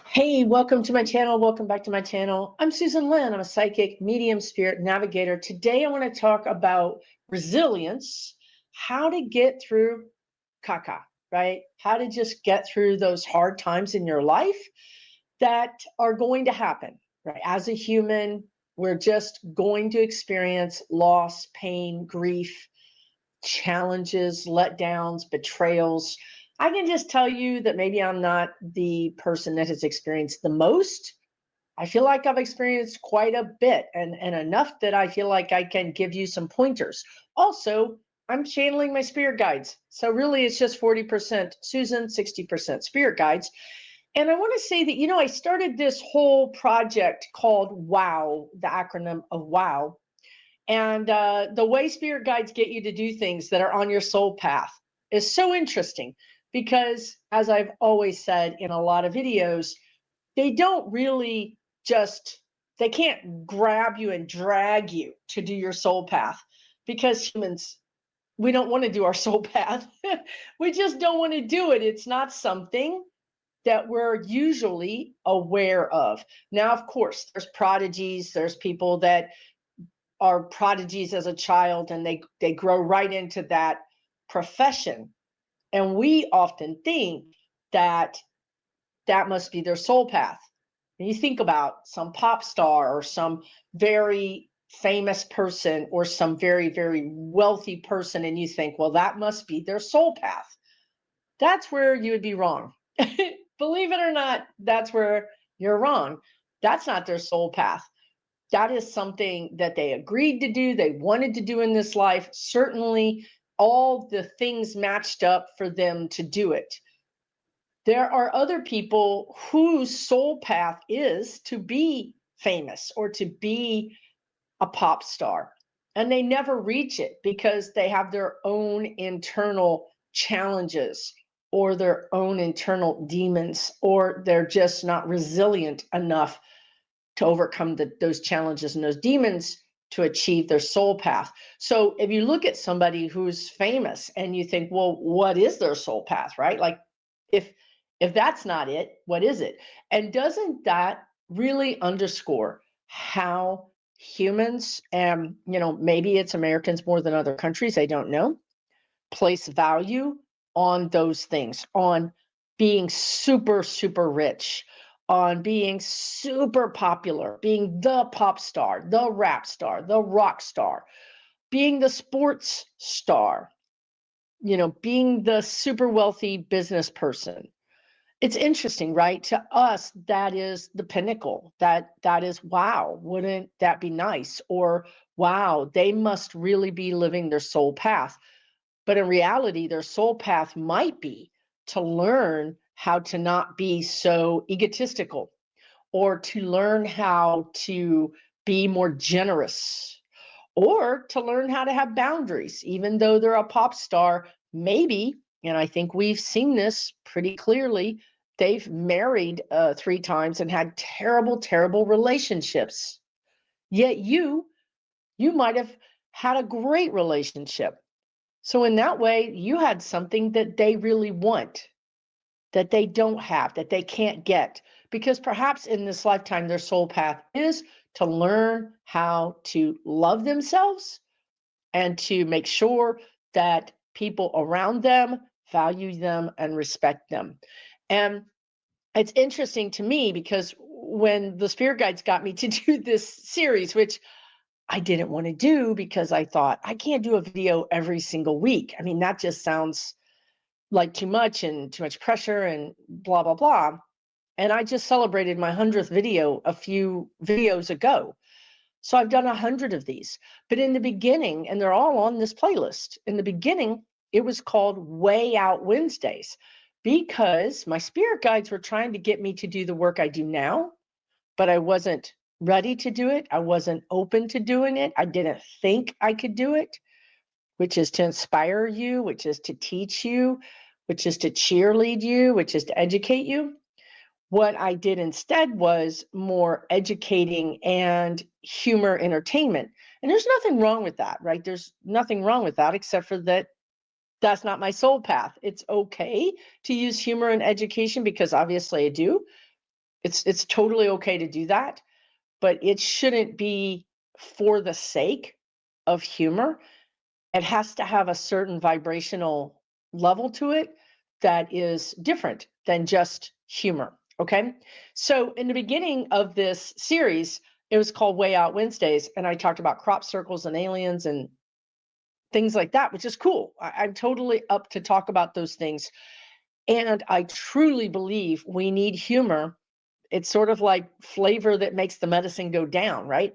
Hey, welcome to my channel. Welcome back to my channel. I'm Susan Lynn. I'm a psychic, medium, spirit navigator. Today, I want to talk about resilience, how to get through caca, right? How to just get through those hard times in your life that are going to happen, right? As a human, we're just going to experience loss, pain, grief, challenges, letdowns, betrayals. I can just tell you that maybe I'm not the person that has experienced the most. I feel like I've experienced quite a bit and enough that I feel like I can give you some pointers. Also, I'm channeling my spirit guides. So really it's just 40% Susan, 60% spirit guides. And I want to say that, I started this whole project called WOW, the acronym of WOW, and the way spirit guides get you to do things that are on your soul path is so interesting because, as I've always said in a lot of videos, they don't really just, they can't grab you and drag you to do your soul path because humans, we don't want to do our soul path. We just don't want to do it. It's not something that we're usually aware of. Now, of course, there's prodigies, there's people that are prodigies as a child and they grow right into that profession, and we often think that that must be their soul path. And you think about some pop star or some very famous person or some very, very wealthy person, and you think, well, that must be their soul path. That's where you would be wrong. Believe it or not, that's where you're wrong. That's not their soul path. That is something that they agreed to do, they wanted to do in this life. Certainly, all the things matched up for them to do it. There are other people whose soul path is to be famous or to be a pop star, and they never reach it because they have their own internal challenges or their own internal demons, or they're just not resilient enough to overcome those challenges and those demons to achieve their soul path. So if you look at somebody who's famous and you think, well, what is their soul path, right? Like if if that's not it, what is it? And doesn't that really underscore how humans, and maybe it's Americans more than other countries, I don't know, place value on those things, on being super, super rich, on being super popular, being the pop star, the rap star, the rock star, being the sports star, being the super wealthy business person. It's interesting, right? To us, that is the pinnacle. That is, wow, wouldn't that be nice? Or wow, they must really be living their soul path. But in reality, their soul path might be to learn how to not be so egotistical, or to learn how to be more generous, or to learn how to have boundaries, even though they're a pop star. Maybe, and I think we've seen this pretty clearly, they've married 3 times and had terrible, terrible relationships. Yet you might have had a great relationship. So in that way, you had something that they really want, that they don't have, that they can't get. Because perhaps in this lifetime, their soul path is to learn how to love themselves and to make sure that people around them value them and respect them. And it's interesting to me because when the spirit guides got me to do this series, which I didn't want to do because I thought I can't do a video every single week. I mean, that just sounds like too much and too much pressure and blah, blah, blah. And I just celebrated my 100th video a few videos ago. So I've done 100 of these. But in the beginning, and they're all on this playlist, in the beginning, it was called Way Out Wednesdays because my spirit guides were trying to get me to do the work I do now, but I wasn't ready to do it. I wasn't open to doing it. I didn't think I could do it, which is to inspire you, which is to teach you, which is to cheerlead you, which is to educate you. What I did instead was more educating and humor entertainment. And there's nothing wrong with that, right? There's nothing wrong with that, except for that that's not my soul path. It's okay to use humor and education because obviously I do. It's totally okay to do that, but it shouldn't be for the sake of humor. It has to have a certain vibrational level to it that is different than just humor. Okay. So, in the beginning of this series, it was called Way Out Wednesdays, and I talked about crop circles and aliens and things like that, which is cool. I'm totally up to talk about those things. And I truly believe we need humor. It's sort of like flavor that makes the medicine go down, right?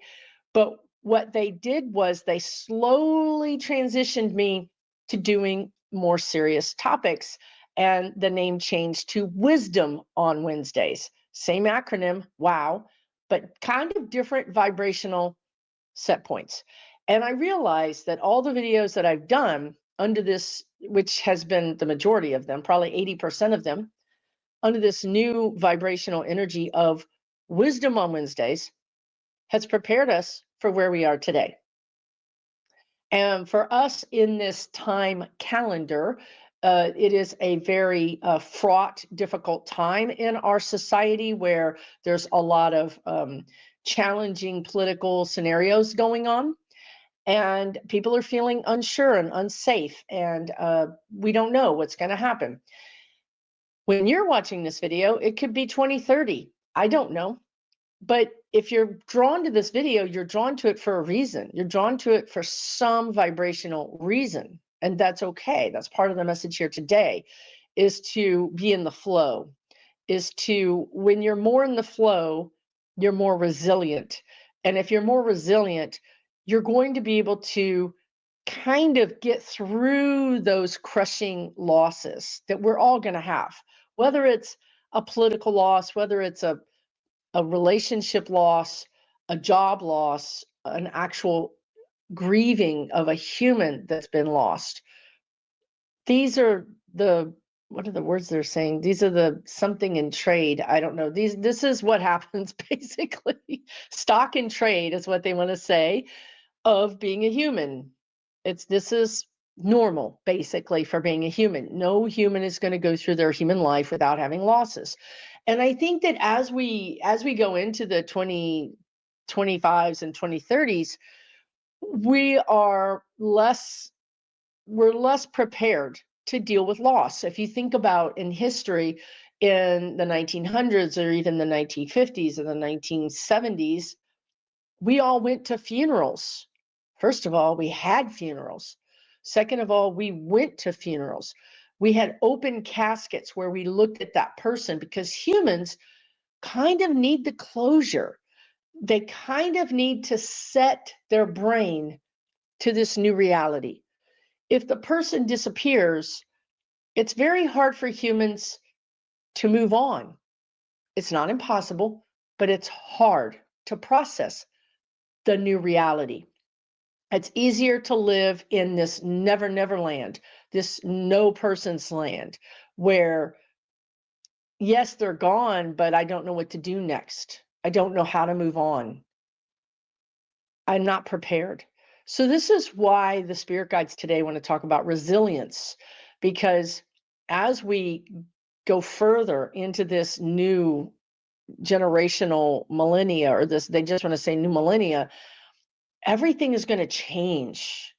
But what they did was they slowly transitioned me to doing more serious topics. And the name changed to Wisdom on Wednesdays. Same acronym, WOW, but kind of different vibrational set points. And I realized that all the videos that I've done under this, which has been the majority of them, probably 80% of them, under this new vibrational energy of Wisdom on Wednesdays, has prepared us for where we are today. And for us in this time calendar, it is a very fraught, difficult time in our society where there's a lot of challenging political scenarios going on. And people are feeling unsure and unsafe, and we don't know what's going to happen. When you're watching this video, it could be 2030. I don't know. But if you're drawn to this video, you're drawn to it for a reason. You're drawn to it for some vibrational reason. And that's okay. That's part of the message here today, is to be in the flow, is to, when you're more in the flow, you're more resilient. And if you're more resilient, you're going to be able to kind of get through those crushing losses that we're all going to have, whether it's a political loss, whether it's a relationship loss, a job loss, an actual grieving of a human that's been lost. These are the, what are the words they're saying? These are the something in trade. I don't know. This is what happens basically. Stock in trade is what they want to say of being a human. This is normal basically for being a human. No human is going to go through their human life without having losses. And I think that as we go into the 2025s and 2030s, we're less prepared to deal with loss. If you think about in history, in the 1900s or even the 1950s and the 1970s, we all went to funerals. First of all, we had funerals. Second of all, we went to funerals. We had open caskets where we looked at that person, because humans kind of need the closure. They kind of need to set their brain to this new reality. If the person disappears, it's very hard for humans to move on. It's not impossible, but it's hard to process the new reality. It's easier to live in this never, never land, this no person's land, where, yes, they're gone, but I don't know what to do next. I don't know how to move on. I'm not prepared. So, this is why the spirit guides today want to talk about resilience, because as we go further into this new generational millennia, or this, they just want to say new millennia, everything is going to change.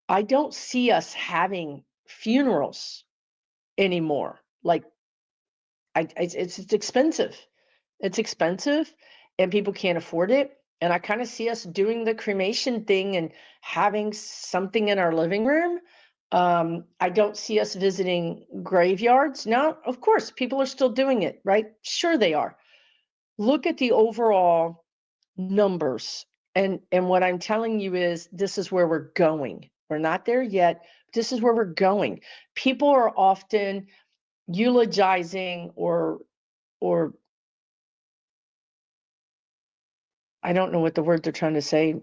I don't see us having funerals anymore. Like, it's expensive. It's expensive, and people can't afford it. And I kind of see us doing the cremation thing and having something in our living room. I don't see us visiting graveyards. Now, of course, people are still doing it, right? Sure, they are. Look at the overall numbers. And what I'm telling you is, this is where we're going. We're not there yet. This is where we're going. People are often eulogizing or I don't know what the word they're trying to say.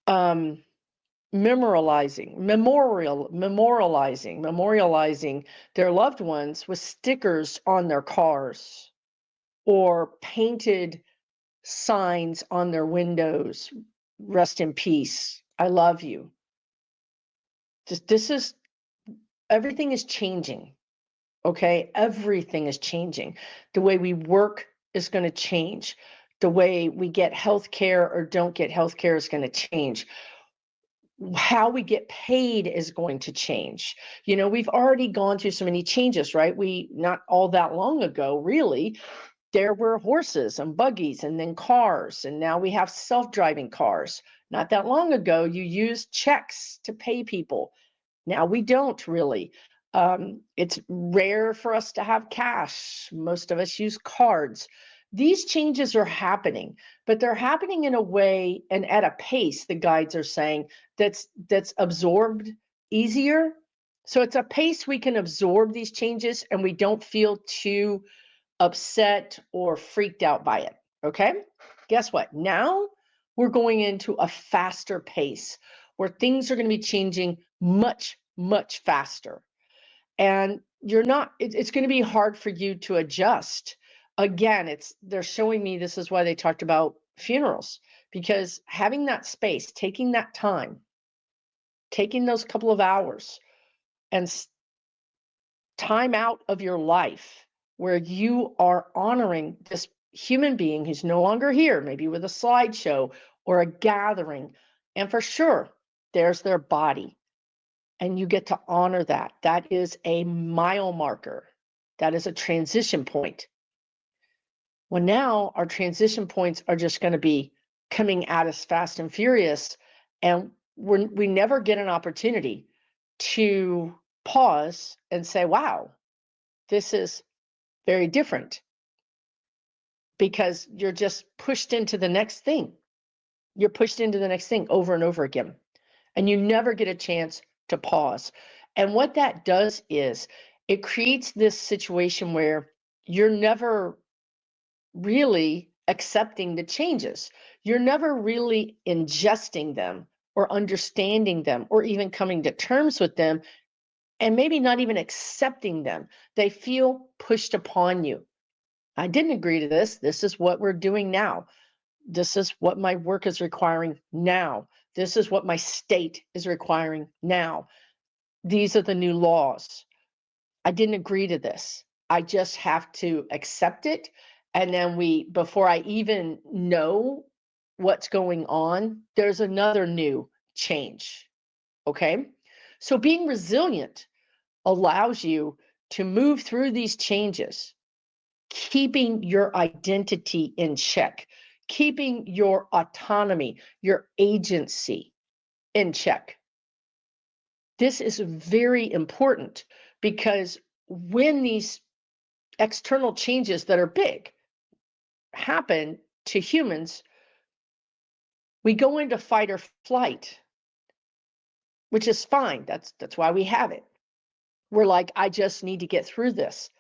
Memorializing their loved ones with stickers on their cars or painted signs on their windows. Rest in peace. I love you. This is, everything is changing. Okay, everything is changing. The way we work is going to change. The way we get health care or don't get health care is going to change. How we get paid is going to change. We've already gone through so many changes, right? We, not all that long ago, really, there were horses and buggies and then cars, and now we have self-driving cars. Not that long ago, you used checks to pay people. Now we don't really. It's rare for us to have cash. Most of us use cards. These changes are happening, but they're happening in a way and at a pace, the guides are saying, that's absorbed easier. So it's a pace we can absorb these changes and we don't feel too upset or freaked out by it. Okay? Guess what? Now we're going into a faster pace where things are going to be changing much, much faster. And it's going to be hard for you to adjust. Again, they're showing me this is why they talked about funerals, because having that space, taking that time, taking those couple of hours and time out of your life where you are honoring this human being who's no longer here, maybe with a slideshow or a gathering. And for sure, there's their body. And you get to honor that. That is a mile marker. That is a transition point. Well, now our transition points are just going to be coming at us fast and furious. And we never get an opportunity to pause and say, wow, this is very different, because you're just pushed into the next thing. You're pushed into the next thing over and over again, and you never get a chance to pause. And what that does is it creates this situation where you're never really accepting the changes. You're never really ingesting them or understanding them or even coming to terms with them, and maybe not even accepting them. They feel pushed upon you. I didn't agree to this. This is what we're doing now. This is what my work is requiring now. This is what my state is requiring now. These are the new laws. I didn't agree to this. I just have to accept it. And then before I even know what's going on, there's another new change. Okay. So being resilient allows you to move through these changes, keeping your identity in check, keeping your autonomy, your agency in check. This is very important, because when these external changes that are big happen to humans, we go into fight or flight, which is fine. That's why we have it. We're like, I just need to get through this.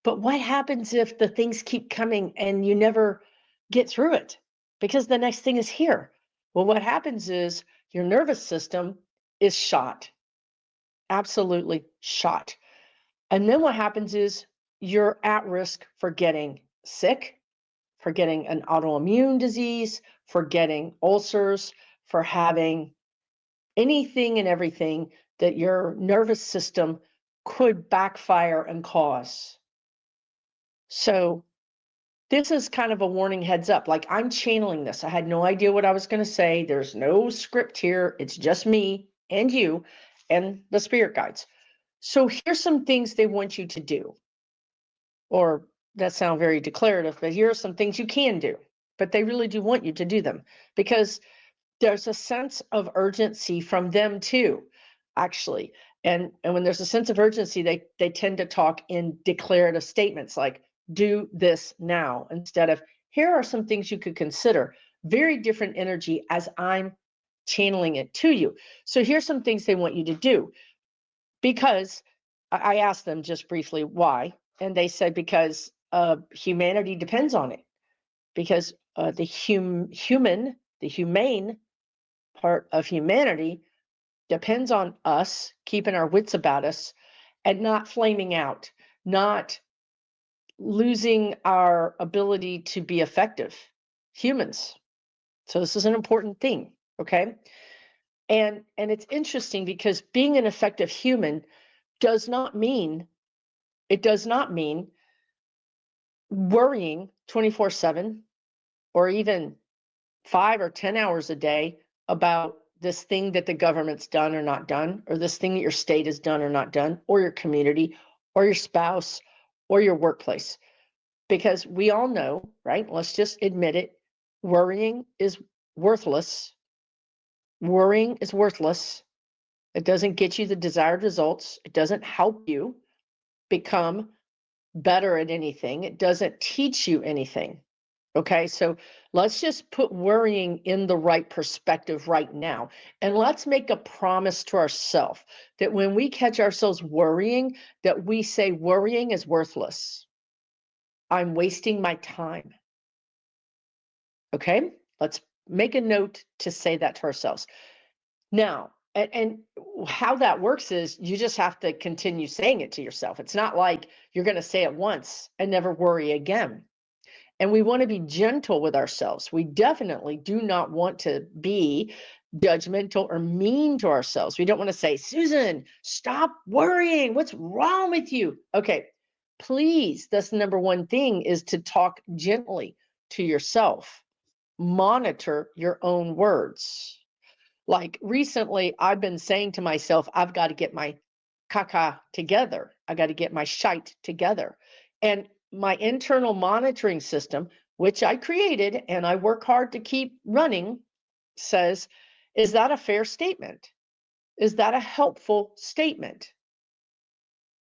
But what happens if the things keep coming and you never get through it because the next thing is here? Well, what happens is your nervous system is shot, absolutely shot. And then what happens is you're at risk for getting sick, for getting an autoimmune disease, for getting ulcers, for having anything and everything that your nervous system could backfire and cause. So this is kind of a warning heads up. Like, I'm channeling this. I had no idea what I was going to say. There's no script here. It's just me and you and the spirit guides. So here's some things they want you to do. Or that sound very declarative, but here are some things you can do. But they really do want you to do them, because there's a sense of urgency from them too, actually. And when there's a sense of urgency, they tend to talk in declarative statements like, do this now, instead of, here are some things you could consider. Very different energy as I'm channeling it to you. So here's some things they want you to do, because I asked them just briefly why, and they said because humanity depends on it, because the humane part of humanity depends on us keeping our wits about us and not flaming out, not losing our ability to be effective humans. So this is an important thing, okay? And it's interesting, because being an effective human does not mean It does not mean worrying 24/7 or even 5 or 10 hours a day about this thing that the government's done or not done, or this thing that your state has done or not done, or your community, or your spouse, or your workplace. Because we all know, right? Let's just admit it. Worrying is worthless. Worrying is worthless. It doesn't get you the desired results. It doesn't help you become better at anything. It doesn't teach you anything. Okay, so let's just put worrying in the right perspective right now. And let's make a promise to ourselves that when we catch ourselves worrying, that we say worrying is worthless. I'm wasting my time. Okay, let's make a note to say that to ourselves. Now, and how that works is you just have to continue saying it to yourself. It's not like you're going to say it once and never worry again. And we want to be gentle with ourselves. We definitely do not want to be judgmental or mean to ourselves. We don't want to say, Susan, stop worrying. What's wrong with you? Okay, please, that's the number one thing, is to talk gently to yourself. Monitor your own words. Like recently, I've been saying to myself, I've got to get my caca together. I got to get my shite together. And my internal monitoring system, which I created and I work hard to keep running, says, is that a fair statement? Is that a helpful statement?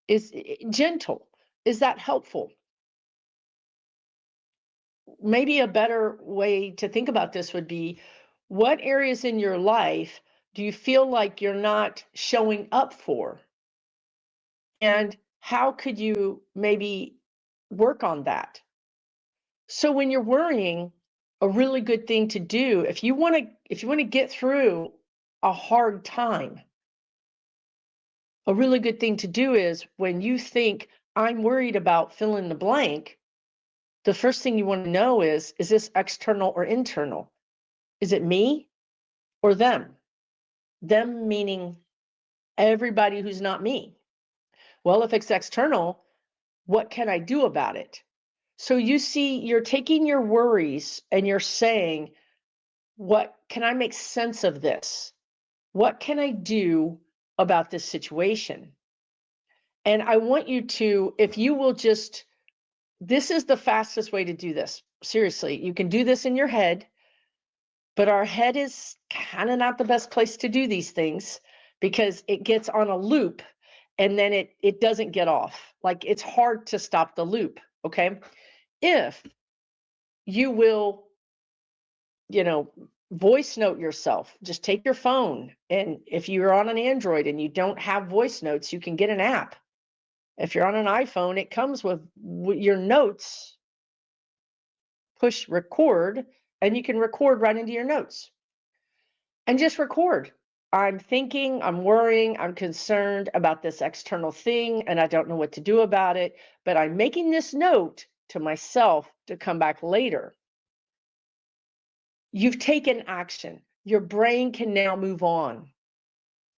Is gentle? Is that helpful? Maybe a better way to think about this would be, what areas in your life do you feel like you're not showing up for? And how could you maybe work on that? So when you're worrying, a really good thing to do, if you want to get through a hard time, a really good thing to do is when you think I'm worried about fill in the blank, the first thing you want to know is this external or internal? Is it me or them? Them meaning everybody who's not me. Well, if it's external, what can I do about it? So you see, you're taking your worries and you're saying, what can I make sense of this? What can I do about this situation? And I want you to, if you will just, this is the fastest way to do this. Seriously, you can do this in your head, but our head is kind of not the best place to do these things because it gets on a loop and then it doesn't get off. Like it's hard to stop the loop, okay? If you will, you know, voice note yourself, just take your phone. And if you're on an Android and you don't have voice notes, you can get an app. If you're on an iPhone, it comes with your notes, push record, and you can record right into your notes and just record. I'm thinking, I'm worrying, I'm concerned about this external thing, and I don't know what to do about it, but I'm making this note to myself to come back later. You've taken action. Your brain can now move on.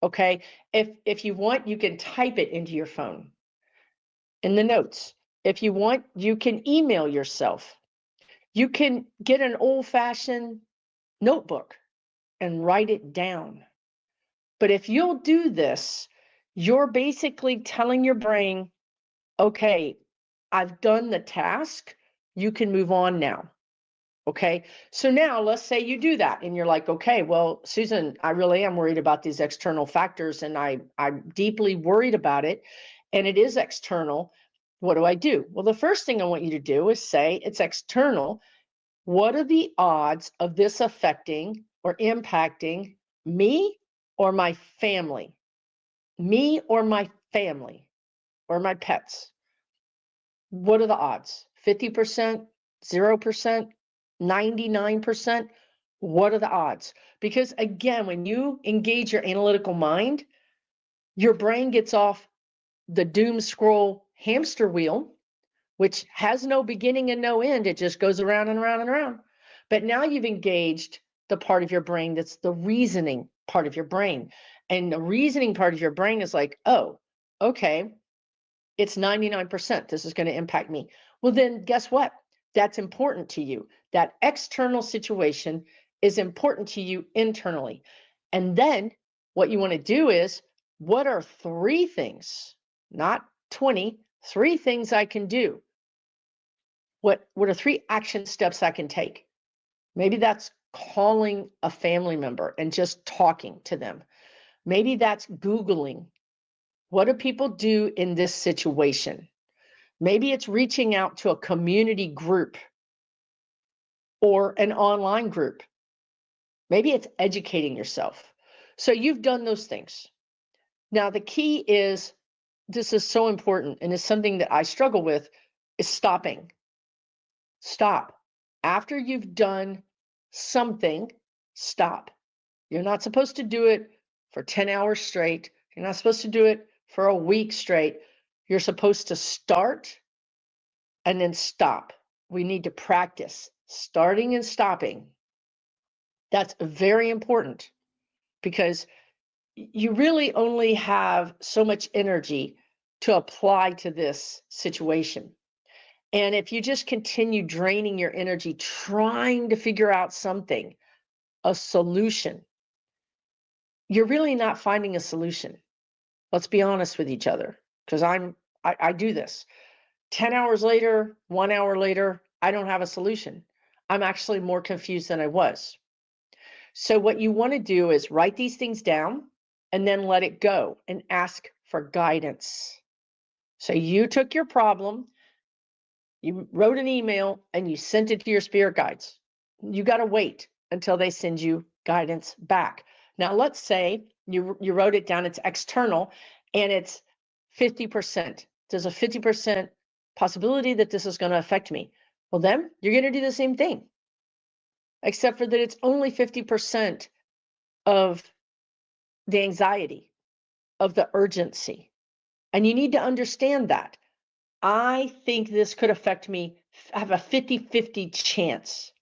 Okay. If you want, you can type it into your phone in the notes. If you want, you can email yourself. You can get an old-fashioned notebook and write it down. But if you'll do this, you're basically telling your brain, okay, I've done the task. You can move on now. Okay, so now let's say you do that and you're like, okay, well, Susan, I really am worried about these external factors and I'm deeply worried about it and it is external. What do I do? Well, the first thing I want you to do is say it's external. What are the odds of this affecting or impacting me or my family? Me or my family or my pets? What are the odds? 50%, 0%, 99%? What are the odds? Because again, when you engage your analytical mind, your brain gets off the doom scroll hamster wheel, which has no beginning and no end. It just goes around and around and around. But now you've engaged the part of your brain that's the reasoning part of your brain. And the reasoning part of your brain is like, oh, okay, It's 99%. This is going to impact me. Well, then guess what? That's important to you. That external situation is important to you internally. And then what you want to do is, what are 3 things, not 20, 3 things I can do? What are 3 action steps I can take? Maybe that's calling a family member and just talking to them. Maybe that's Googling, what do people do in this situation? Maybe it's reaching out to a community group or an online group. Maybe it's educating yourself. So you've done those things. Now, the key is, this is so important, and it's something that I struggle with, is stopping. Stop. After you've done something, stop. You're not supposed to do it for 10 hours straight. You're not supposed to do it for a week straight. You're supposed to start and then stop. We need to practice starting and stopping. That's very important, because you really only have so much energy to apply to this situation. And if you just continue draining your energy trying to figure out something, a solution, you're really not finding a solution. Let's be honest with each other, because I do this. 10 hours later, 1 hour later, I don't have a solution. I'm actually more confused than I was. So what you want to do is write these things down and then let it go and ask for guidance. So you took your problem, you wrote an email, and you sent it to your spirit guides. You got to wait until they send you guidance back. Now, let's say you wrote it down, it's external, and it's 50%. There's a 50% possibility that this is going to affect me. Well, then you're going to do the same thing, except for that it's only 50% of the anxiety, of the urgency. And you need to understand that. I think this could affect me, have a 50-50 chance.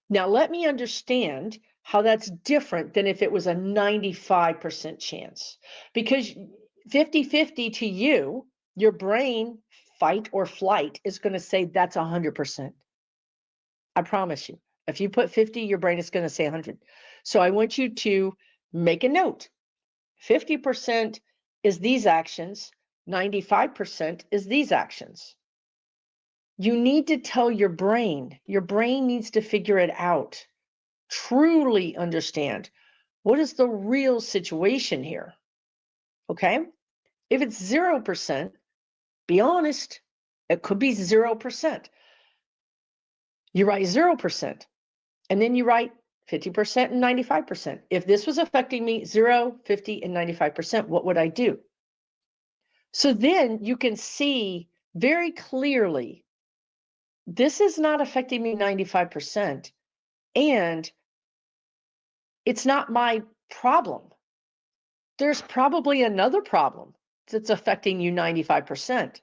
Now, let me understand how that's different than if it was a 95% chance. Because 50-50 to you, your brain, fight or flight, is going to say that's 100%. I promise you. If you put 50, your brain is going to say 100. So I want you to make a note. 50% is these actions, 95% is these actions. You need to tell your brain needs to figure it out, truly understand what is the real situation here. Okay? If it's 0%, be honest, it could be 0%. You write 0%, and then you write 50% and 95%. If this was affecting me 0, 50, and 95%, what would I do? So then you can see very clearly, this is not affecting me 95%, and it's not my problem. There's probably another problem that's affecting you 95%.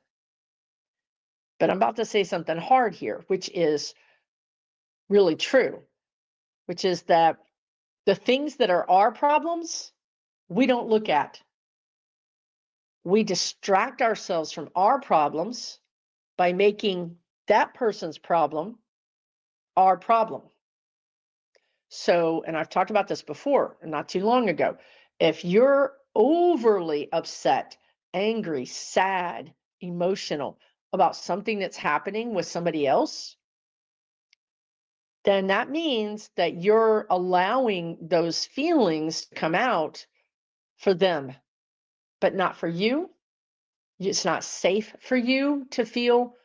But I'm about to say something hard here, which is really true, which is that the things that are our problems, we don't look at. We distract ourselves from our problems by making that person's problem our problem. So, and I've talked about this before, not too long ago. If you're overly upset, angry, sad, emotional about something that's happening with somebody else, then that means that you're allowing those feelings to come out for them, but not for you. It's not safe for you to feel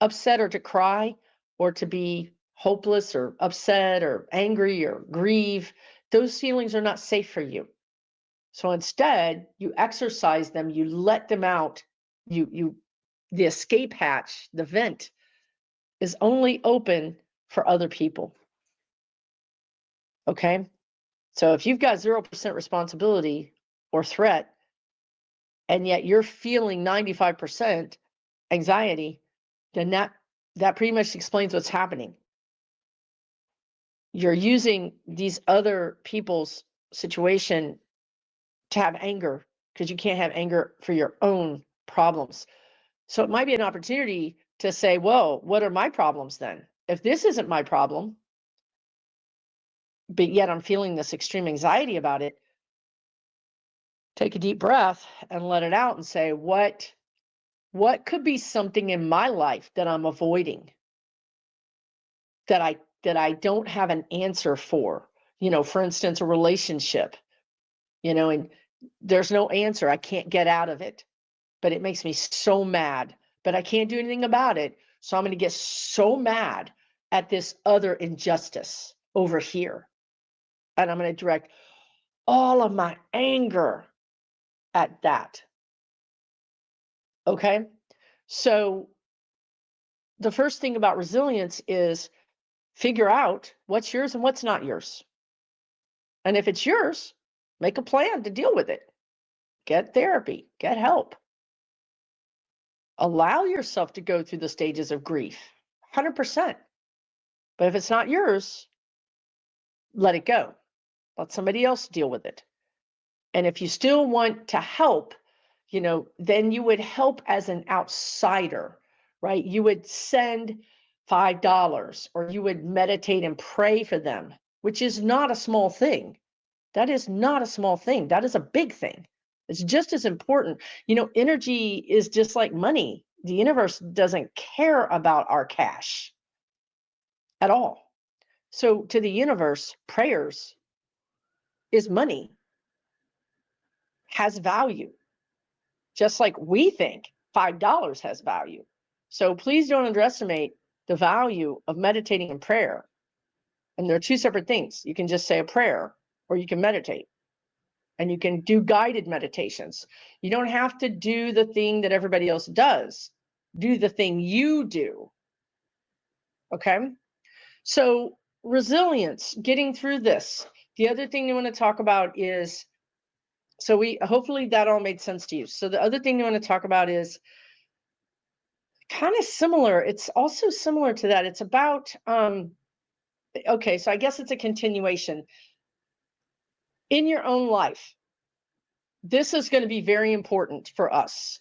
upset or to cry or to be hopeless or upset or angry or grieve. Those feelings are not safe for you. So instead, you exercise them, you let them out, the escape hatch, the vent is only open for other people. Okay? So if you've got 0% responsibility or threat, and yet you're feeling 95% anxiety, then that pretty much explains what's happening. You're using these other people's situation to have anger, because you can't have anger for your own problems. So it might be an opportunity to say, whoa, what are my problems then? If this isn't my problem, but yet I'm feeling this extreme anxiety about it, take a deep breath and let it out and say, what could be something in my life that I'm avoiding, that I don't have an answer for? For instance, a relationship, and there's no answer. I can't get out of it, but it makes me so mad, but I can't do anything about it. So I'm going to get so mad at this other injustice over here. And I'm going to direct all of my anger at that. Okay. So the first thing about resilience is figure out what's yours and what's not yours. And if it's yours, make a plan to deal with it. Get therapy, get help. Allow yourself to go through the stages of grief, 100%. But if it's not yours, let it go. Let somebody else deal with it. And if you still want to help, then you would help as an outsider, right? You would send $5 or you would meditate and pray for them, which is not a small thing. That is not a small thing. That is a big thing. It's just as important. Energy is just like money. The universe doesn't care about our cash at all. So to the universe, prayers is money, has value, just like we think $5 has value. So please don't underestimate the value of meditating and prayer. And they're two separate things. You can just say a prayer or you can meditate. And you can do guided meditations. You don't have to do the thing that everybody else does. Do the thing you do. Okay? So resilience, getting through this. The other thing you want to talk about is, hopefully that all made sense to you. So the other thing you want to talk about is kind of similar. It's also similar to that. It's about, okay, so I guess it's a continuation. In your own life, this is going to be very important for us.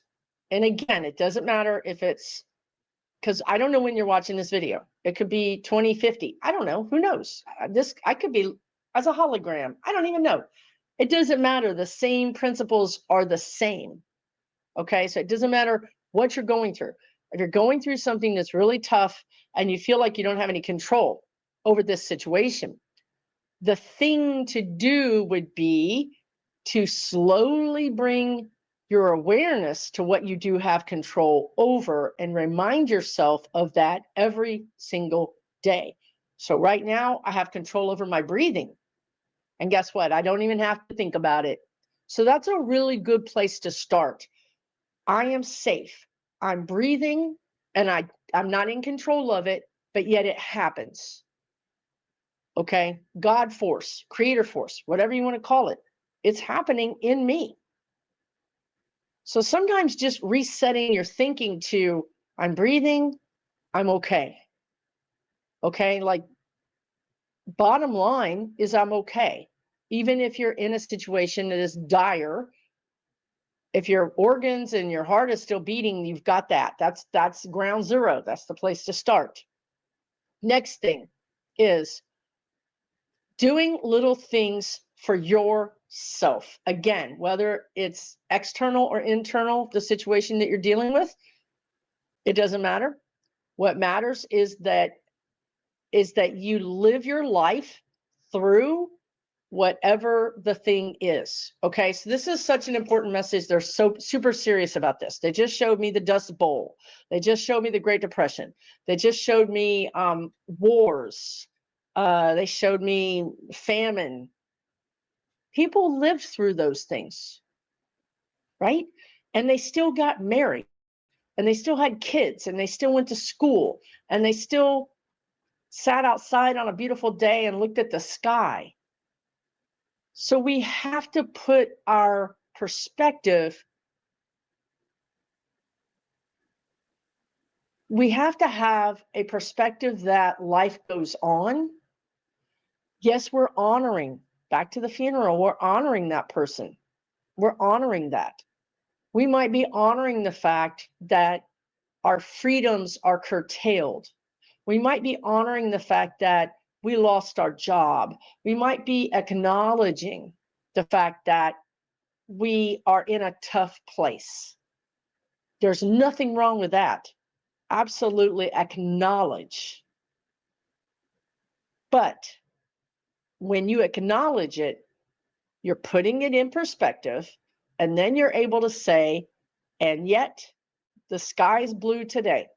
And again, it doesn't matter if it's, because I don't know when you're watching this video. It could be 2050. I don't know. Who knows? I could be as a hologram. I don't even know. It doesn't matter. The same principles are the same. Okay. So it doesn't matter what you're going through. If you're going through something that's really tough and you feel like you don't have any control over this situation, the thing to do would be to slowly bring your awareness to what you do have control over and remind yourself of that every single day. So right now I have control over my breathing. And guess what? I don't even have to think about it. So that's a really good place to start. I am safe. I'm breathing and I'm not in control of it, but yet it happens. Okay, God force, creator force, whatever you want to call it, it's happening in me. So sometimes just resetting your thinking to, I'm breathing, I'm okay. Okay, like bottom line is I'm okay. Even if you're in a situation that is dire, if your organs and your heart is still beating, you've got that. That's ground zero. That's the place to start. Next thing is doing little things for yourself. Again, whether it's external or internal, the situation that you're dealing with, it doesn't matter. What matters is that you live your life through whatever the thing is. Okay, so this is such an important message. They're so super serious about this. They just showed me the Dust Bowl. They just showed me the Great Depression. They just showed me wars. They showed me famine. People lived through those things, right? And they still got married, and they still had kids, and they still went to school, and they still sat outside on a beautiful day and looked at the sky. So we have to put our perspective, we have to have a perspective that life goes on. Yes, we're honoring, back to the funeral, we're honoring that person. We're honoring that. We might be honoring the fact that our freedoms are curtailed. We might be honoring the fact that we lost our job. We might be acknowledging the fact that we are in a tough place. There's nothing wrong with that. Absolutely acknowledge. But when you acknowledge it, you're putting it in perspective, and then you're able to say, and yet the sky's blue today.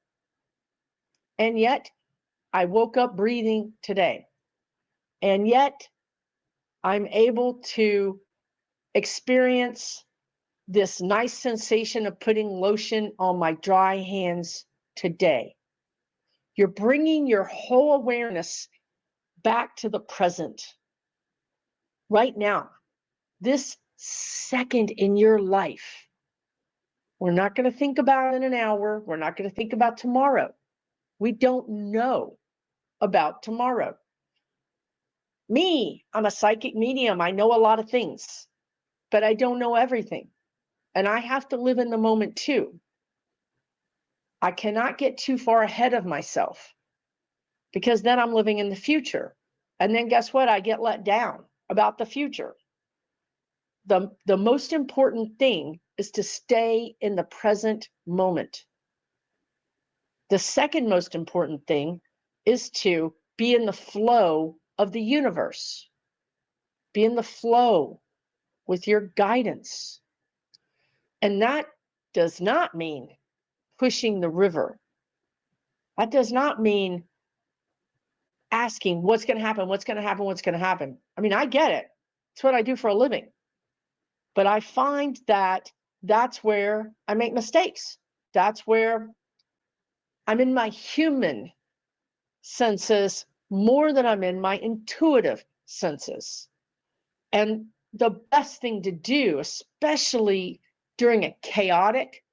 And yet I woke up breathing today. And yet I'm able to experience this nice sensation of putting lotion on my dry hands today. You're bringing your whole awareness back to the present. Right now, this second in your life. We're not going to think about in an hour. We're not going to think about tomorrow. We don't know about tomorrow. Me, I'm a psychic medium. I know a lot of things, but I don't know everything. And I have to live in the moment too. I cannot get too far ahead of myself because then I'm living in the future. And then guess what? I get let down about the future. The most important thing is to stay in the present moment. The second most important thing is to be in the flow of the universe. Be in the flow with your guidance. And that does not mean pushing the river. That does not mean asking what's going to happen, what's going to happen, what's going to happen. I mean, I get it. It's what I do for a living. But I find that that's where I make mistakes. That's where I'm in my human senses more than I'm in my intuitive senses. And the best thing to do, especially during a chaotic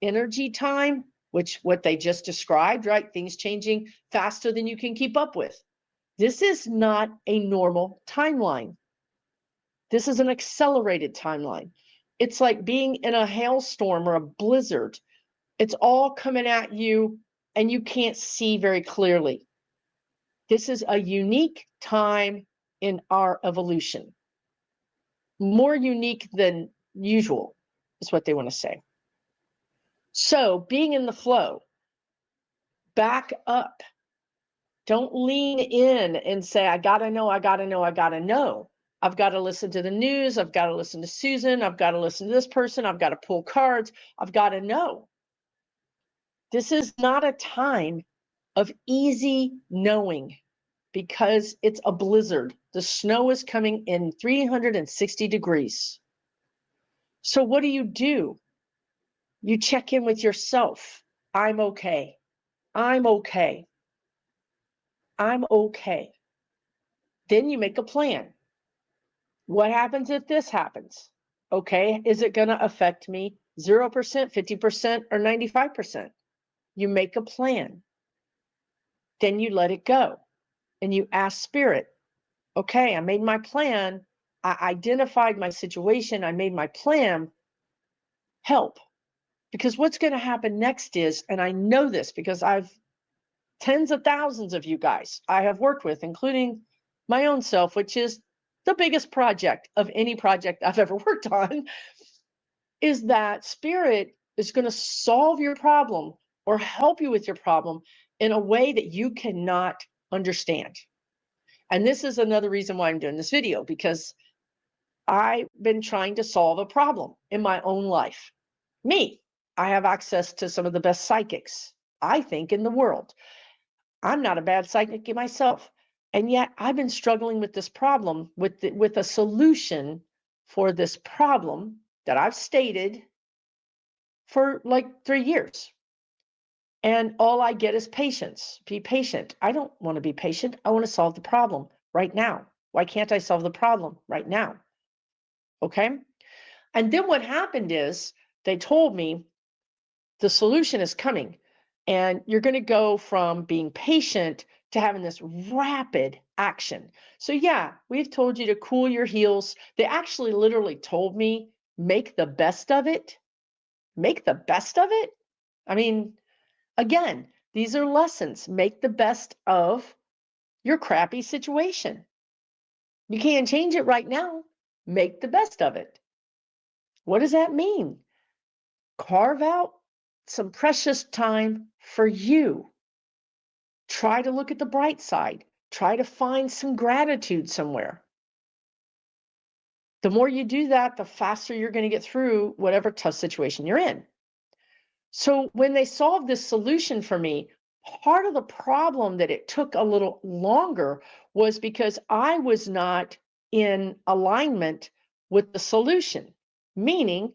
energy time, which what they just described, right? Things changing faster than you can keep up with. This is not a normal timeline. This is an accelerated timeline. It's like being in a hailstorm or a blizzard. It's all coming at you and you can't see very clearly. This is a unique time in our evolution. More unique than usual is what they want to say. So being in the flow, back up. Don't lean in and say, I gotta know, I gotta know, I gotta know. I've got to listen to the news. I've got to listen to Susan. I've got to listen to this person. I've got to pull cards. I've got to know. This is not a time of easy knowing because it's a blizzard. The snow is coming in 360 degrees. So what do? You check in with yourself. I'm okay. I'm okay. I'm okay. Then you make a plan. What happens if this happens? Okay, is it going to affect me 0%, 50%, or 95%? You make a plan. Then you let it go. And you ask Spirit, okay, I made my plan. I identified my situation. I made my plan. Help. Because what's going to happen next is, and I know this because I've tens of thousands of you guys I have worked with, including my own self, which is the biggest project of any project I've ever worked on, is that Spirit is going to solve your problem or help you with your problem in a way that you cannot understand. And this is another reason why I'm doing this video, because I've been trying to solve a problem in my own life. Me, I have access to some of the best psychics, I think, in the world. I'm not a bad psychic myself. And yet I've been struggling with this problem, with a solution for this problem that I've stated for like 3 years. And all I get is patience. Be patient. I don't want to be patient. I want to solve the problem right now. Why can't I solve the problem right now? Okay. And then what happened is they told me the solution is coming and you're going to go from being patient to having this rapid action. So yeah, we've told you to cool your heels. They actually literally told me, make the best of it. Make the best of it. I mean, Again, these are lessons. Make the best of your crappy situation. You can't change it right now. Make the best of it. What does that mean? Carve out some precious time for you. Try to look at the bright side. Try to find some gratitude somewhere. The more you do that, the faster you're going to get through whatever tough situation you're in. So when they solved this solution for me, part of the problem that it took a little longer was because I was not in alignment with the solution, meaning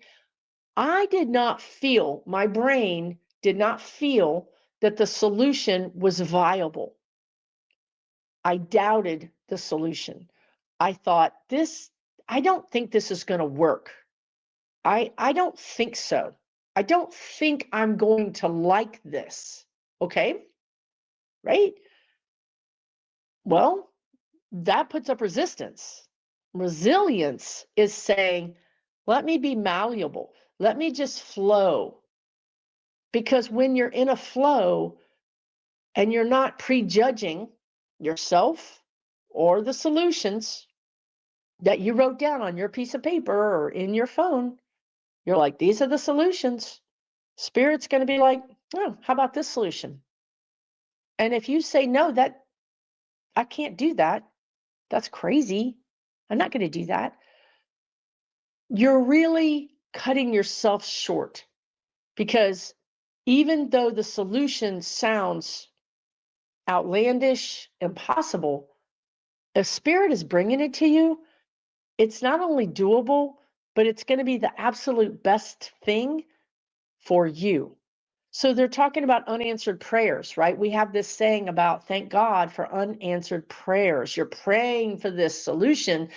I did not feel, my brain did not feel that the solution was viable. I doubted the solution. I thought, I don't think this is going to work. I don't think so. I don't think I'm going to like this. Okay, right? Well, that puts up resistance. Resilience is saying, let me be malleable. Let me just flow. Because when you're in a flow and you're not prejudging yourself or the solutions that you wrote down on your piece of paper or in your phone, you're like, these are the solutions. Spirit's going to be like, oh, how about this solution? And if you say, no, that I can't do that, that's crazy. I'm not going to do that. You're really cutting yourself short because even though the solution sounds outlandish, impossible, if spirit is bringing it to you, it's not only doable, but it's going to be the absolute best thing for you. So they're talking about unanswered prayers, right? We have this saying about thank God for unanswered prayers. You're praying for this solution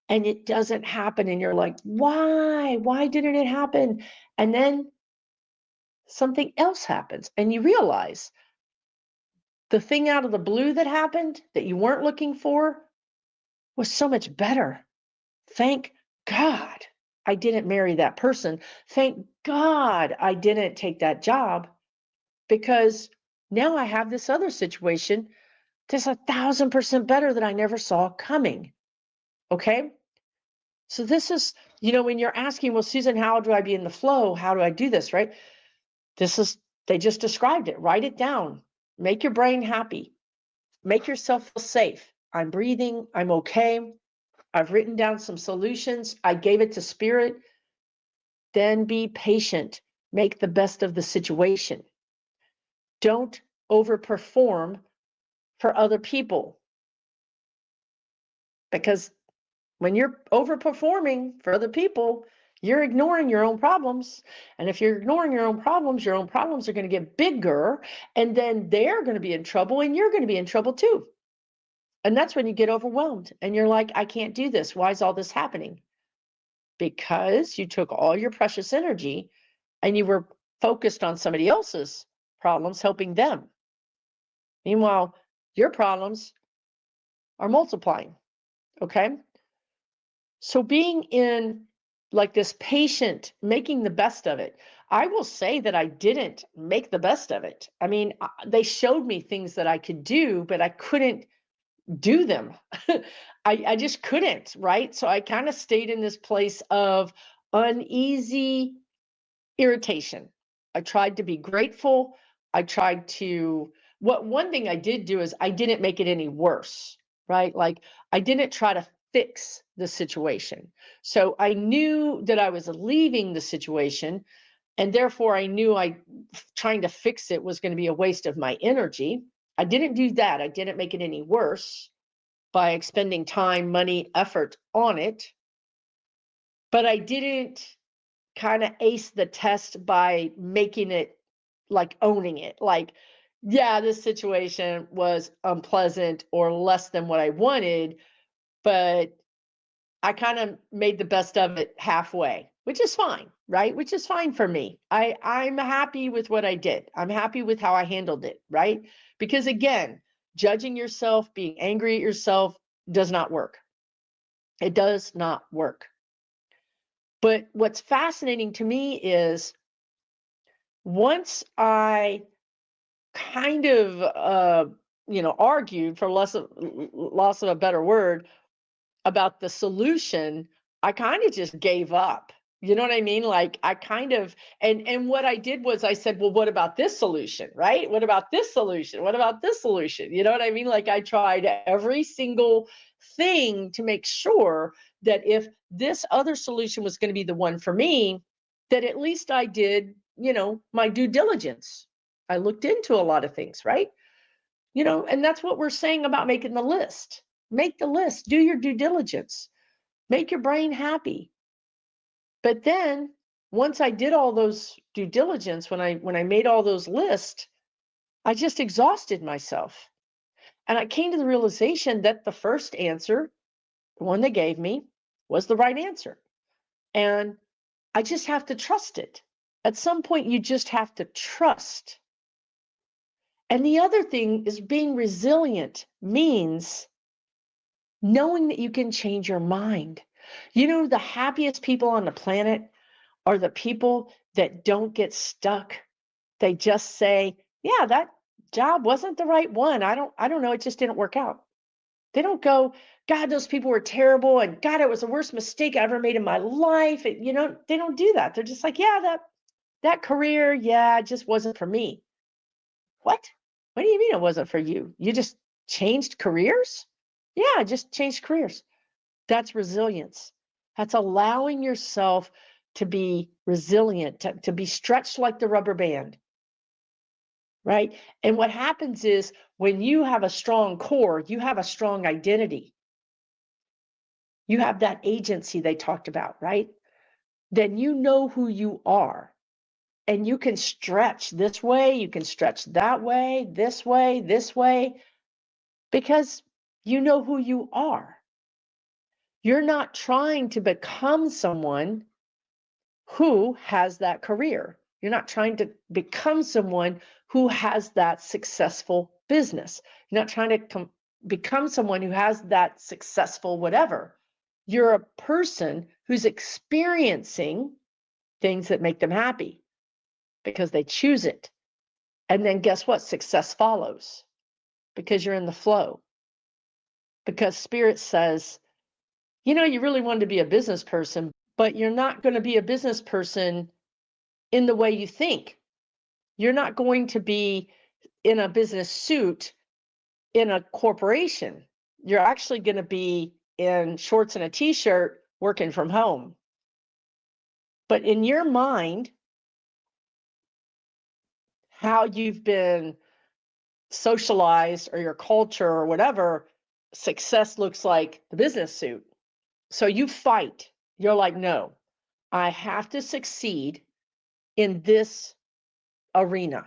and it doesn't happen. And you're like, why? Why didn't it happen? And then something else happens and you realize the thing out of the blue that happened that you weren't looking for was so much better. Thank God I didn't marry that person. Thank God I didn't take that job because now I have this other situation that's 1,000% better that I never saw coming. Okay. So this is, when you're asking, well, Susan, how do I be in the flow? How do I do this? Right. They just described it. Write it down. Make your brain happy. Make yourself feel safe. I'm breathing. I'm okay. I've written down some solutions. I gave it to spirit. Then be patient. Make the best of the situation. Don't overperform for other people because when you're overperforming for other people, you're ignoring your own problems. And if you're ignoring your own problems are going to get bigger. And then they're going to be in trouble and you're going to be in trouble too. And that's when you get overwhelmed and you're like, I can't do this. Why is all this happening? Because you took all your precious energy and you were focused on somebody else's problems, helping them. Meanwhile, your problems are multiplying. Okay. So being in like this patient, making the best of it. I will say that I didn't make the best of it. I mean, they showed me things that I could do, but I couldn't do them. I just couldn't, right? So I kind of stayed in this place of uneasy irritation. I tried to be grateful. I tried to, one thing I did do is I didn't make it any worse, right? Like I didn't try to fix the situation. So I knew that I was leaving the situation and therefore I knew trying to fix it was going to be a waste of my energy. I didn't do that. I didn't make it any worse by expending time, money, effort on it. But I didn't kind of ace the test by making it like owning it. Like, yeah, this situation was unpleasant or less than what I wanted, but I kind of made the best of it halfway, which is fine, right? Which is fine for me. I'm happy with what I did. I'm happy with how I handled it, right? Because again, judging yourself, being angry at yourself does not work. It does not work. But what's fascinating to me is once I kind of, argued, for loss of a better word, about the solution, I kind of just gave up. You know what I mean? Like I kind of, and what I did was I said, well, what about this solution, right? What about this solution? What about this solution? You know what I mean? Like I tried every single thing to make sure that if this other solution was going to be the one for me, that at least I did, my due diligence. I looked into a lot of things, right? And that's what we're saying about making the list. Make the list, do your due diligence, make your brain happy. But then once I did all those due diligence, when I made all those lists, I just exhausted myself. And I came to the realization that the first answer, the one they gave me, was the right answer. And I just have to trust it. At some point, you just have to trust. And the other thing is being resilient means knowing that you can change your mind. The happiest people on the planet are the people that don't get stuck. They just say, yeah, that job wasn't the right one. I don't know, it just didn't work out. They don't go, God, those people were terrible, and God, it was the worst mistake I ever made in my life. They don't do that. They're just like, yeah, that career, yeah, it just wasn't for me. What? What do you mean it wasn't for you? You just changed careers? Yeah, I just changed careers. That's resilience. That's allowing yourself to be resilient, to be stretched like the rubber band, right? And what happens is when you have a strong core, you have a strong identity. You have that agency they talked about, right? Then you know who you are. And you can stretch this way, you can stretch that way, this way, because you know who you are. You're not trying to become someone who has that career. You're not trying to become someone who has that successful business. You're not trying to become someone who has that successful whatever. You're a person who's experiencing things that make them happy because they choose it. And then guess what? Success follows because you're in the flow. Because spirit says, you really wanted to be a business person, but you're not going to be a business person in the way you think. You're not going to be in a business suit in a corporation. You're actually going to be in shorts and a t-shirt working from home. But in your mind, how you've been socialized or your culture or whatever, success looks like the business suit. So you fight. You're like, no, I have to succeed in this arena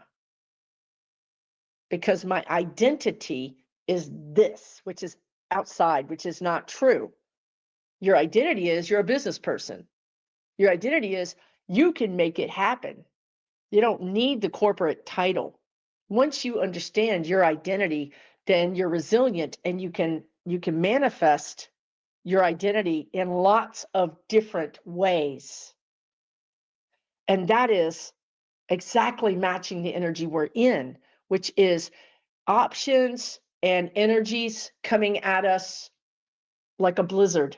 because my identity is this, which is outside, which is not true. Your identity is you're a business person. Your identity is you can make it happen. You don't need the corporate title. Once you understand your identity, then you're resilient and you can manifest your identity in lots of different ways. And that is exactly matching the energy we're in, which is options and energies coming at us like a blizzard.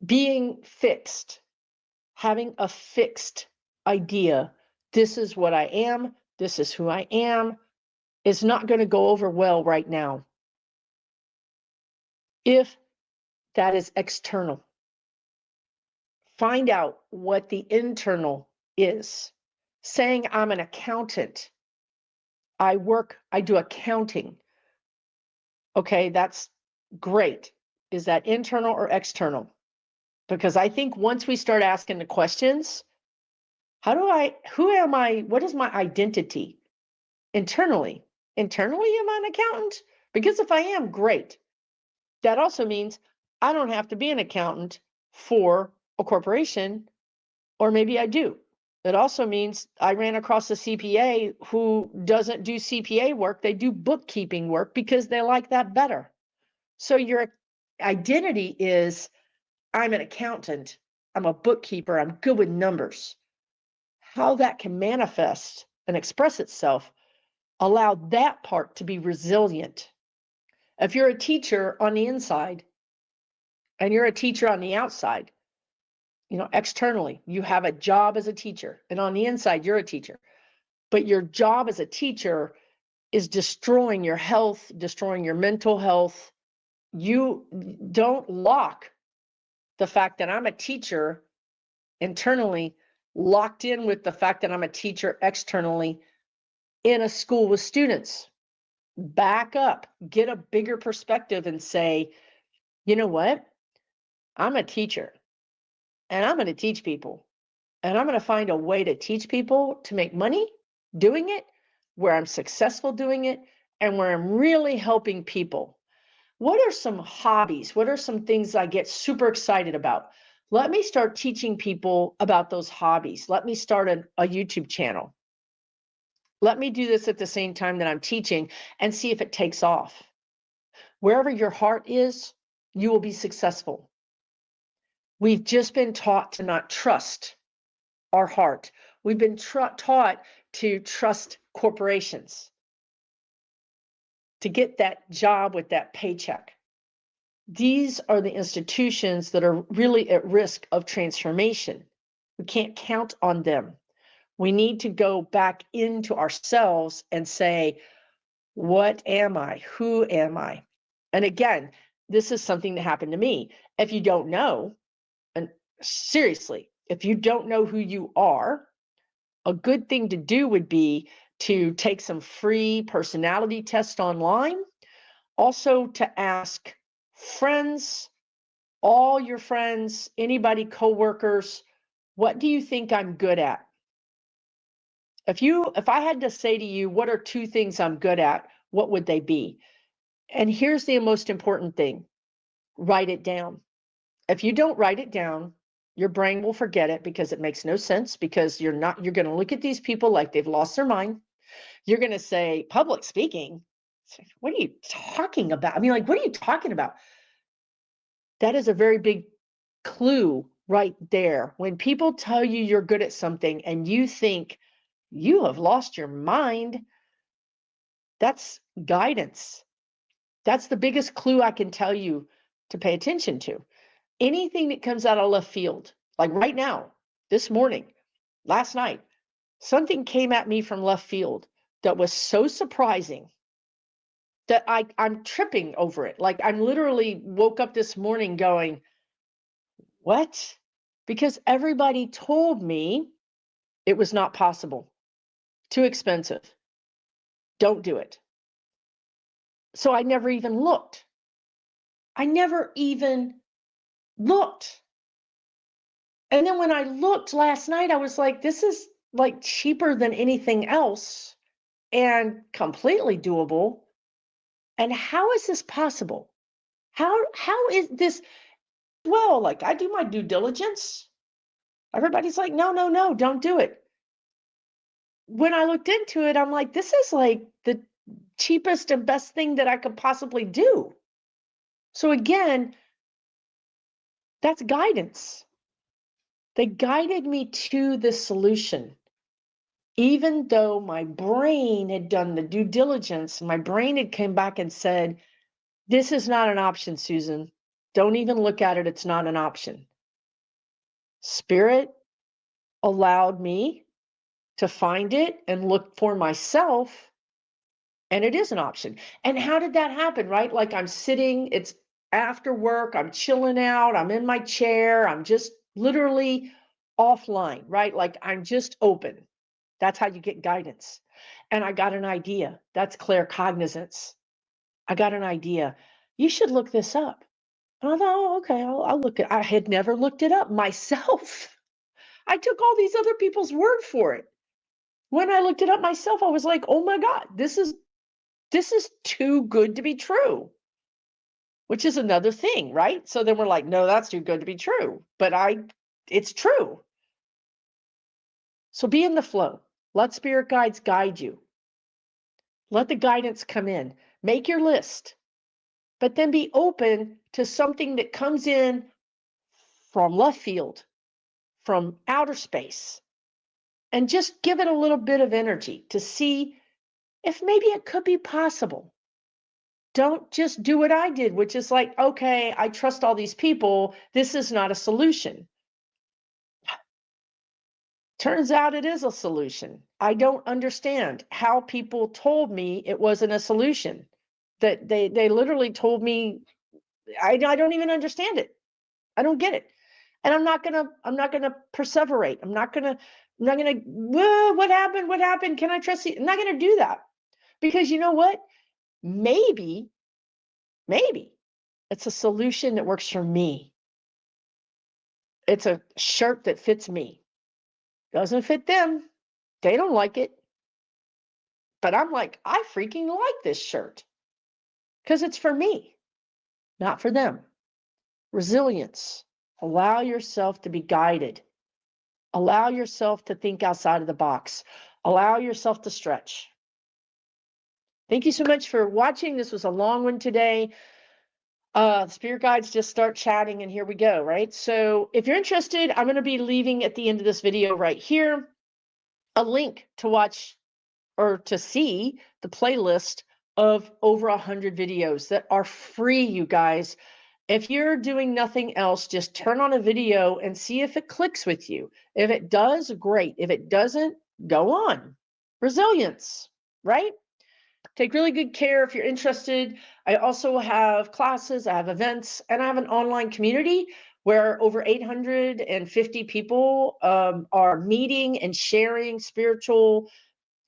Being fixed, having a fixed idea, this is what I am, this is who I am, is not going to go over well right now. If that is external, find out what the internal is. Saying I'm an accountant, I do accounting. Okay, that's great. Is that internal or external? Because I think once we start asking the questions, who am I, what is my identity internally? Internally, am I an accountant? Because if I am, great. That also means I don't have to be an accountant for a corporation, or maybe I do. It also means I ran across a CPA who doesn't do CPA work, they do bookkeeping work because they like that better. So your identity is I'm an accountant, I'm a bookkeeper, I'm good with numbers. How that can manifest and express itself, allow that part to be resilient. If you're a teacher on the inside and you're a teacher on the outside, externally, you have a job as a teacher, and on the inside, you're a teacher. But your job as a teacher is destroying your health, destroying your mental health. You don't lock the fact that I'm a teacher internally, locked in with the fact that I'm a teacher externally in a school with students. Back up, get a bigger perspective and say, you know what? I'm a teacher and I'm going to teach people. And I'm going to find a way to teach people to make money doing it, where I'm successful doing it, and where I'm really helping people. What are some hobbies? What are some things I get super excited about? Let me start teaching people about those hobbies. Let me start a YouTube channel. Let me do this at the same time that I'm teaching and see if it takes off. Wherever your heart is, you will be successful. We've just been taught to not trust our heart. We've been taught to trust corporations, to get that job with that paycheck. These are the institutions that are really at risk of transformation. We can't count on them. We need to go back into ourselves and say, what am I? Who am I? And again, this is something that happened to me. If you don't know, and seriously, if you don't know who you are, a good thing to do would be to take some free personality tests online. Also to ask friends, all your friends, anybody, coworkers, what do you think I'm good at? If I had to say to you, what are two things I'm good at, what would they be? And here's the most important thing. Write it down. If you don't write it down, your brain will forget it because it makes no sense, because you're going to look at these people like they've lost their mind. You're going to say, public speaking? What are you talking about? I mean, like, what are you talking about? That is a very big clue right there. When people tell you you're good at something and you think you have lost your mind, that's guidance. That's the biggest clue I can tell you to pay attention to. Anything that comes out of left field, like right now, this morning, last night, something came at me from left field that was so surprising that I'm tripping over it. Like I'm literally woke up this morning going, what? Because everybody told me it was not possible, too expensive, don't do it. So I never even looked. I never even looked. And then when I looked last night, I was like, this is like cheaper than anything else and completely doable. And how is this possible? How is this? Well, like I do my due diligence. Everybody's like, no, no, no, don't do it. When I looked into it, I'm like, this is like the cheapest and best thing that I could possibly do. So again, that's guidance. They guided me to the solution. Even though my brain had done the due diligence, my brain had come back and said, this is not an option, Susan. Don't even look at it. It's not an option. Spirit allowed me to find it and look for myself, and it is an option. And how did that happen, right? Like I'm sitting, it's after work, I'm chilling out, I'm in my chair, I'm just literally offline, right? Like I'm just open. That's how you get guidance. And I got an idea. That's claircognizance. I got an idea. You should look this up. And I thought, oh, okay, I'll look it. I had never looked it up myself. I took all these other people's word for it. When I looked it up myself, I was like, oh my God, this is too good to be true, which is another thing, right? So then we're like, no, that's too good to be true. But it's true. So be in the flow. Let spirit guides guide you. Let the guidance come in. Make your list, but then be open to something that comes in from left field, from outer space. and just give it a little bit of energy to see if maybe it could be possible. Don't just do what I did, which is like, okay, I trust all these people. This is not a solution. Turns out it is a solution. I don't understand how people told me it wasn't a solution. That they literally told me I don't even understand it. I don't get it. And I'm not gonna perseverate. I'm not gonna "Whoa, what happened? What happened? Can I trust you?" I'm not gonna do that. Because you know what? Maybe it's a solution that works for me. It's a shirt that fits me. Doesn't fit them. They don't like it. But I'm like, I freaking like this shirt because it's for me, not for them. Resilience. Allow yourself to be guided. Allow yourself to think outside of the box. Allow yourself to stretch. Thank you so much for watching. This was a long one today. Spirit guides just start chatting, and here we go, right? So if you're interested, I'm going to be leaving at the end of this video right here a link to watch or to see the playlist of over 100 videos that are free, you guys. If you're doing nothing else, just turn on a video and see if it clicks with you. If it does, great. If it doesn't, go on. Resilience, right? Take really good care if you're interested. I also have classes, I have events, and I have an online community where over 850 people are meeting and sharing spiritual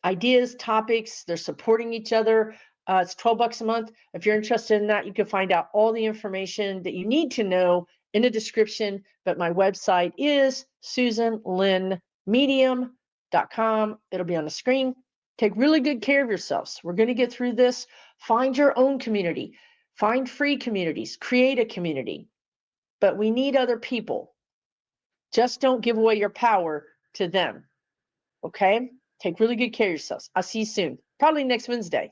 ideas, topics. They're supporting each other. It's $12 a month. If you're interested in that, you can find out all the information that you need to know in the description. But my website is susanlynnmedium.com. It'll be on the screen. Take really good care of yourselves. We're going to get through this. Find your own community. Find free communities. Create a community. But we need other people. Just don't give away your power to them. Okay? Take really good care of yourselves. I'll see you soon. Probably next Wednesday.